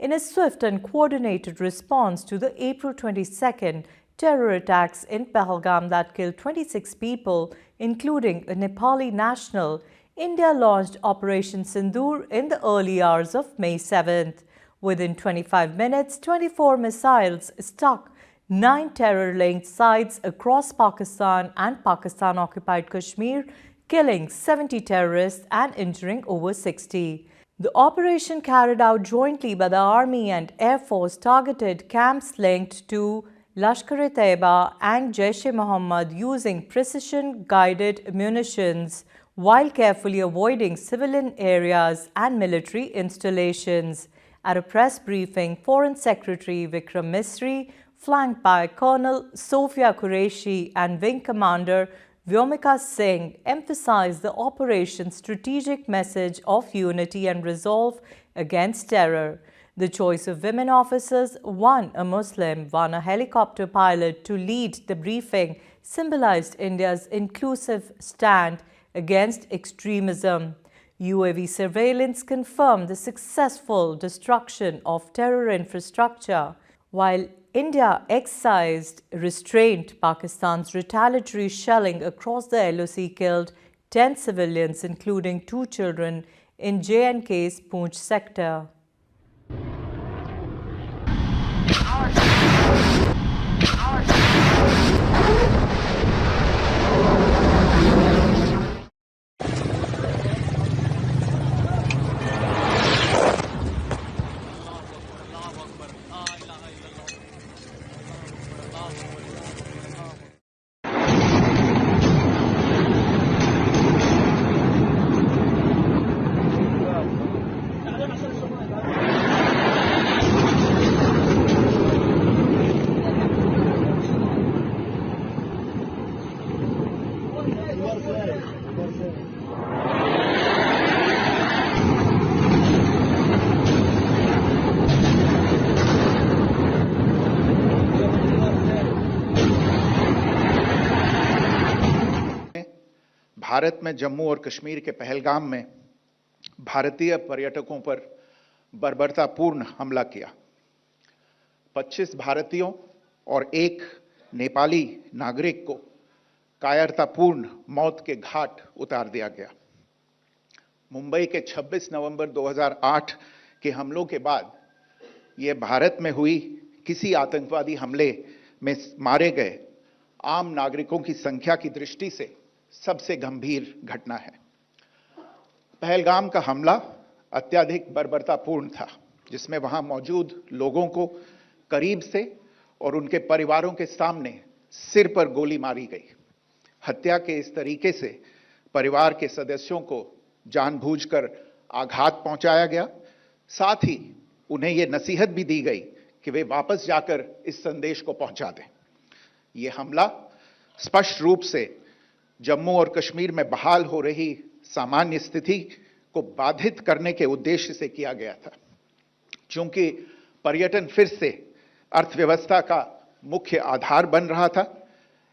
in a swift and coordinated response to the April 22nd terror attacks in Pahalgam that killed 26 people, including a Nepali national, India launched Operation Sindoor in the early hours of May 7th. Within 25 minutes, 24 missiles struck 9 terror-linked sites across Pakistan and Pakistan-occupied Kashmir, killing 70 terrorists and injuring over 60. The operation, carried out jointly by the Army and Air Force, targeted camps linked to Lashkar-e-Taiba and Jaish-e-Mohammed using precision-guided munitions while carefully avoiding civilian areas and military installations. At a press briefing, Foreign Secretary Vikram Misri, flanked by Colonel Sofia Qureshi and Wing Commander Vyomika Singh, emphasized the operation's strategic message of unity and resolve against terror. The choice of women officers, one a Muslim, one a helicopter pilot, to lead the briefing symbolized India's inclusive stand against extremism. UAV surveillance confirmed the successful destruction of terror infrastructure, while India excised restrained Pakistan's retaliatory shelling across the LOC killed 10 civilians, including 2 children, in J&K's Poonch sector. Bharat में जम्मू और कश्मीर के पहलगाम में भारतीय पर्यटकों पर बर्बरतापूर्ण हमला किया। 25 भारतीयों और एक नेपाली नागरिक को कायरतापूर्ण मौत के घाट उतार दिया गया। मुंबई के 26 नवंबर 2008 के हमलों के बाद यह भारत में हुई किसी आतंकवादी हमले में मारे गए आम नागरिकों की संख्या की दृष्टि से सबसे गंभीर घटना है। पहलगाम का हमला अत्यधिक बर्बरतापूर्ण था, जिसमें वहां मौजूद लोगों को करीब से और उनके परिवारों के सामने सिर पर गोली मारी गई। हत्या के इस तरीके से परिवार के सदस्यों को जानबूझकर आघात पहुंचाया गया। साथ ही उन्हें यह नसीहत भी दी गई कि वे वापस जाकर इस संदेश को पहुंचा दें। यह हमला स्पष्ट रूप से जम्मू और कश्मीर में बहाल हो रही सामान्य स्थिति को बाधित करने के उद्देश्य से किया गया था। चूंकि पर्यटन फिर से अर्थव्यवस्था का मुख्य आधार बन रहा था,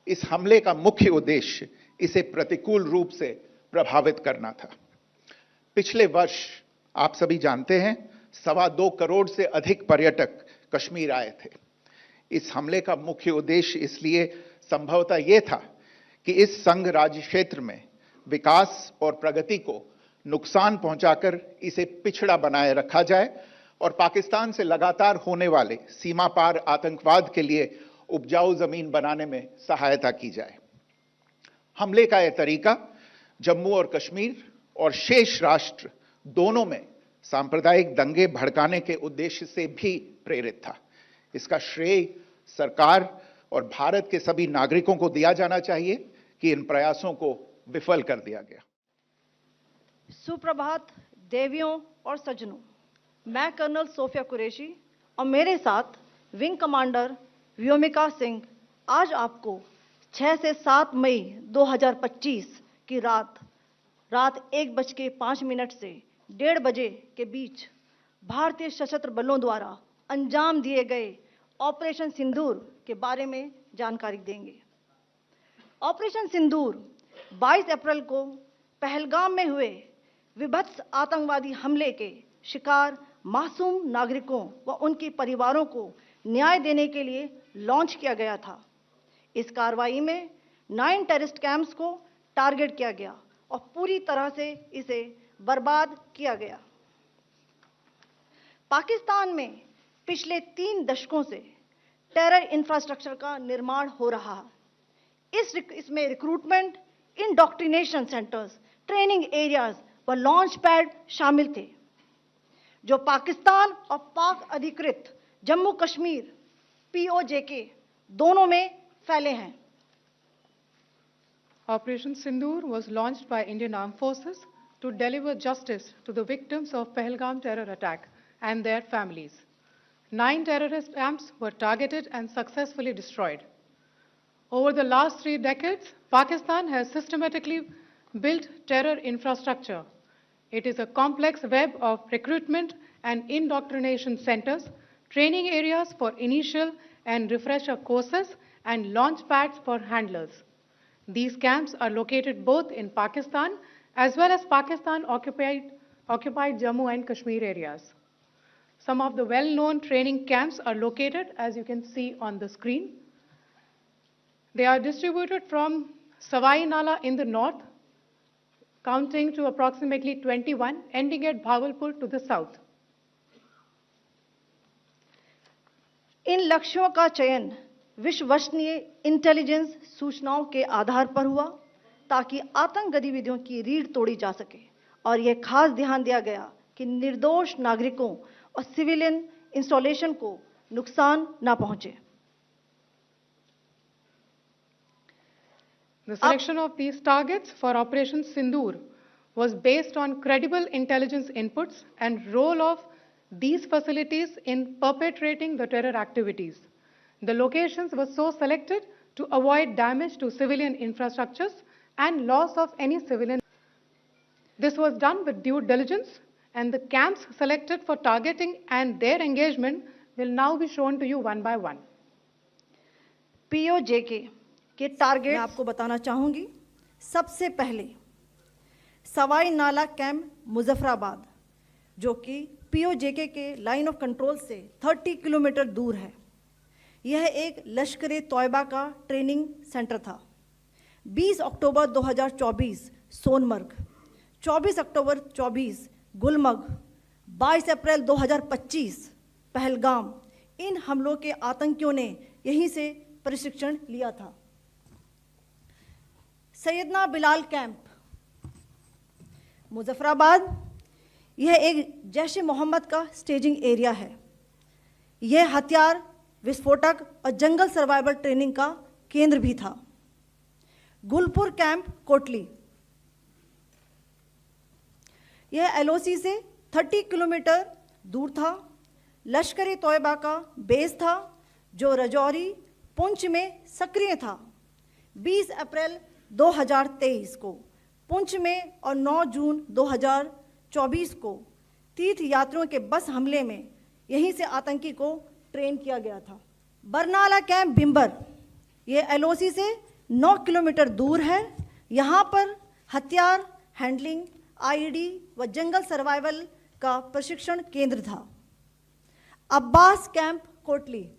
इस हमले का मुख्य उद्देश्य इसे प्रतिकूल रूप से प्रभावित करना था। पिछले वर्ष आप सभी जानते हैं 2.25 करोड़ से अधिक पर्यटक कश्मीर आए थे। इस हमले का मुख्य उद्देश्य इसलिए संभवतः यह था कि इस संघ राज्य क्षेत्र में विकास और प्रगति को नुकसान पहुंचाकर इसे पिछड़ा बनाए रखा जाए और पाकिस्तान से लगातार होने वाले सीमा पार आतंकवाद के लिए उपजाऊ जमीन बनाने में सहायता की जाए। हमले का यह तरीका जम्मू और कश्मीर और शेष राष्ट्र दोनों में सांप्रदायिक दंगे भड़काने के उद्देश्य से भी प्रेरित था। इसका श्रेय सरकार और भारत के सभी नागरिकों को दिया जाना चाहिए कि इन प्रयासों को विफल कर दिया गया। सुप्रभात देवियों और सज्जनों, मैं कर्नल सोफिया कुरैशी और मेरे साथ विंग कमांडर व्योमिका सिंह आज आपको 6 से 7 मई 2025 की रात 1:05 से 1:30 बजे के बीच भारतीय सशस्त्र बलों द्वारा अंजाम दिए गए ऑपरेशन सिंदूर के बारे में जानकारी देंगे। ऑपरेशन सिंदूर 22 अप्रैल को पहलगाम में हुए विभत्स आतंकवादी हमले के शिकार मासूम नागरिकों व उनके परिवारों को न्याय देने के लिए लॉन्च किया गया था। इस कार्रवाई में 9 टेररिस्ट कैंप्स को टारगेट किया गया और पूरी तरह से इसे बर्बाद किया गया। पाकिस्तान में पिछले 3 दशकों से टेरर इंफ्रास्ट्रक्चर का निर्माण हो रहा है। इसमें recruitment, indoctrination centres, training areas व लॉन्च पैड शामिल थे, जो पाकिस्तान और पाक अधिकृत जम्मू कश्मीर POJK दोनों में फैले हैं। Operation Sindoor was launched by Indian Armed Forces to deliver justice to the victims of Pahalgam terror attack and their families. 9 terrorist camps were targeted and successfully destroyed. Over the last 3 decades, Pakistan has systematically built terror infrastructure. It is a complex web of recruitment and indoctrination centers, training areas for initial and refresher courses, and launch pads for handlers. These camps are located both in Pakistan as well as Pakistan-occupied Jammu and Kashmir areas. Some of the well-known training camps are located, as you can see on the screen. They are distributed from Savai Nala in the north, counting to approximately 21, ending at Bhagalpur to the south. इन लक्ष्यों का चयन विश्वसनीय intelligence सूचनाओं के आधार पर हुआ ताकि आतंक गतिविधियों की रीढ़ तोड़ी जा सके, और यह खास ध्यान दिया गया कि निर्दोष नागरिकों और सिविलियन इंस्टॉलेशन को नुकसान न पहुंचे। The selection of these targets for Operation Sindoor was based on credible intelligence inputs and role of these facilities in perpetrating the terror activities. The locations were so selected to avoid damage to civilian infrastructures and loss of any civilian. This was done with due diligence, and the camps selected for targeting and their engagement will now be shown to you one by one. POJK के target मैं आपको बताना चाहूंगी। सबसे पहले सवाई नाला camp Muzaffarabad, जो कि POJK के लाइन ऑफ कंट्रोल से 30 किलोमीटर दूर है। यह एक लश्कर-ए-तौयबा का ट्रेनिंग सेंटर था। 20 अक्टूबर 2024 सोनमर्ग, 24 अक्टूबर 24 गुलमर्ग, 22 अप्रैल 2025 पहलगाम, इन हमलों के आतंकियों ने यहीं से प्रशिक्षण लिया था। सैयदना बिलाल कैंप मुजफ्फराबाद, यह एक जैश ए मोहम्मद का स्टेजिंग एरिया है। यह हथियार, विस्फोटक और जंगल सर्वाइवल ट्रेनिंग का केंद्र भी था। गुलपुर कैंप कोटली, यह LOC से 30 किलोमीटर दूर था। लश्कर-ए-तौयबा का बेस था, जो रजौरी, पुंछ में सक्रिय था। 20 अप्रैल 2023 को पुंछ में और 9 जून 2024 को तीर्थ यात्रियों के बस हमले में यहीं से आतंकी को ट्रेन किया गया था। बरनाला कैंप बिम्बर, यह LOC से 9 किलोमीटर दूर है। यहाँ पर हथियार, हैंडलिंग, IED व जंगल सर्वाइवल का प्रशिक्षण केंद्र था। अब्बास कैंप कोटली,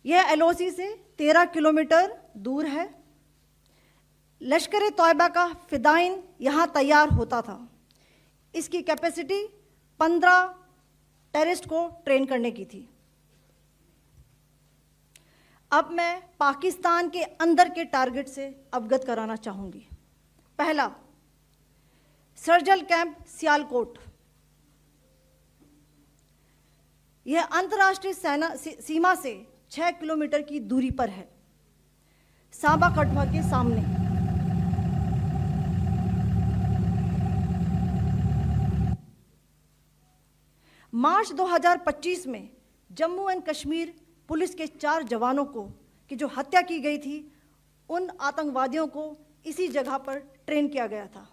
यह LOC से 13 किलोमीटर दूर है। लश्कर-ए-तौयबा का फिदाइन यहाँ तैयार होता था। इसकी कैपेसिटी 15 टेररिस्ट को ट्रेन करने की थी। अब मैं पाकिस्तान के अंदर के टारगेट से अवगत कराना चाहूँगी। पहला, सर्जल कैंप सियालकोट, यह अंतर्राष्ट्रीय सीमा से 6 किलोमीटर की दूरी पर है, सांबा कठुआ के सामने। मार्च 2025 में जम्मू एंड कश्मीर पुलिस के 4 जवानों को की जो हत्या की गई थी, उन आतंकवादियों को इसी जगह पर ट्रेन किया गया था।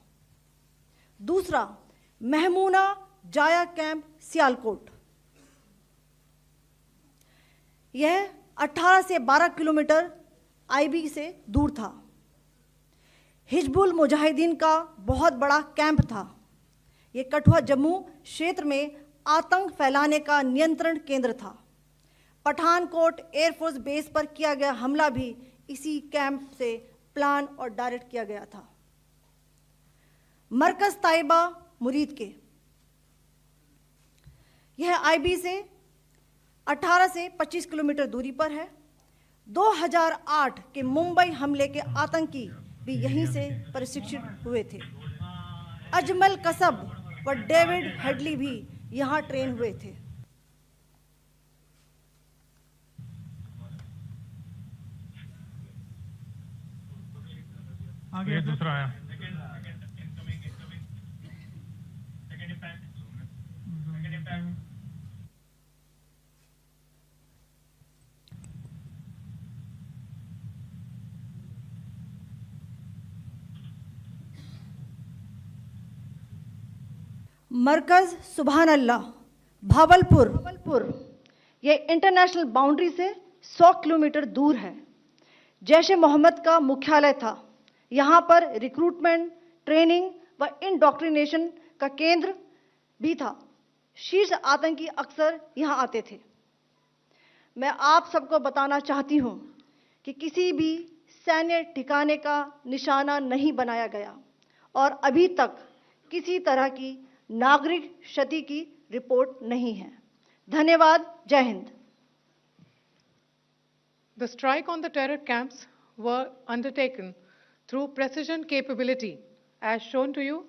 दूसरा, महमूना जाया कैंप सियालकोट, यह 18 से 12 किलोमीटर IB से दूर था। हिजबुल मुजाहिदीन का बहुत बड़ा कैंप था। ये कठुआ जम्मू क्षेत्र में आतंक फैलाने का नियंत्रण केंद्र था। पठानकोट एयरफोर्स बेस पर किया गया हमला भी इसी कैंप से प्लान और डायरेक्ट किया गया था। मरकज ताइबा मुरीद के, यह आईबी से 18 से 25 किलोमीटर दूरी पर है। 2008 के मुंबई हमले के आतंकी भी यहीं से प्रशिक्षित हुए थे। अजमल कसब व डेविड हेडली भी यहां ट्रेन हुए थे। आगे दूसरा आया। मरकज सुभान अल्लाह भावलपुर, ये इंटरनेशनल बाउंड्री से 100 किलोमीटर दूर है। जैश ए मोहम्मद का मुख्यालय था। यहाँ पर रिक्रूटमेंट, ट्रेनिंग व इंडोक्ट्रिनेशन का केंद्र भी था। शीर्ष आतंकी अक्सर यहाँ आते थे। मैं आप सबको बताना चाहती हूँ कि किसी भी सैन्य ठिकाने का निशाना नहीं बनाया गया और अभी तक किसी तरह की नागरिक क्षति की रिपोर्ट नहीं है। धन्यवाद। जय Hind. The strike on the terror camps were undertaken through precision capability, as shown to you.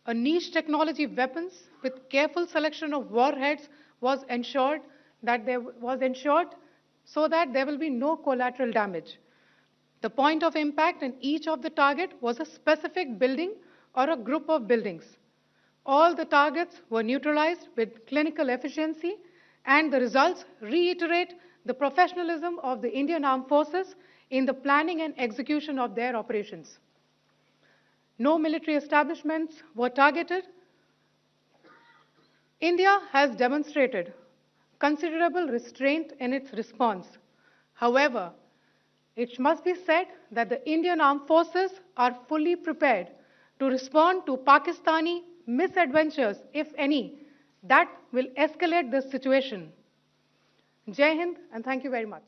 A niche technology weapons with careful selection of warheads was ensured so that there will be no collateral damage. The point of impact in each of the target was a specific building or a group of buildings. All the targets were neutralized with clinical efficiency, and the results reiterate the professionalism of the Indian Armed Forces in the planning and execution of their operations. No military establishments were targeted. India has demonstrated considerable restraint in its response. However, it must be said that the Indian Armed Forces are fully prepared to respond to Pakistani misadventures, if any, that will escalate this situation. Jai Hind, and thank you very much.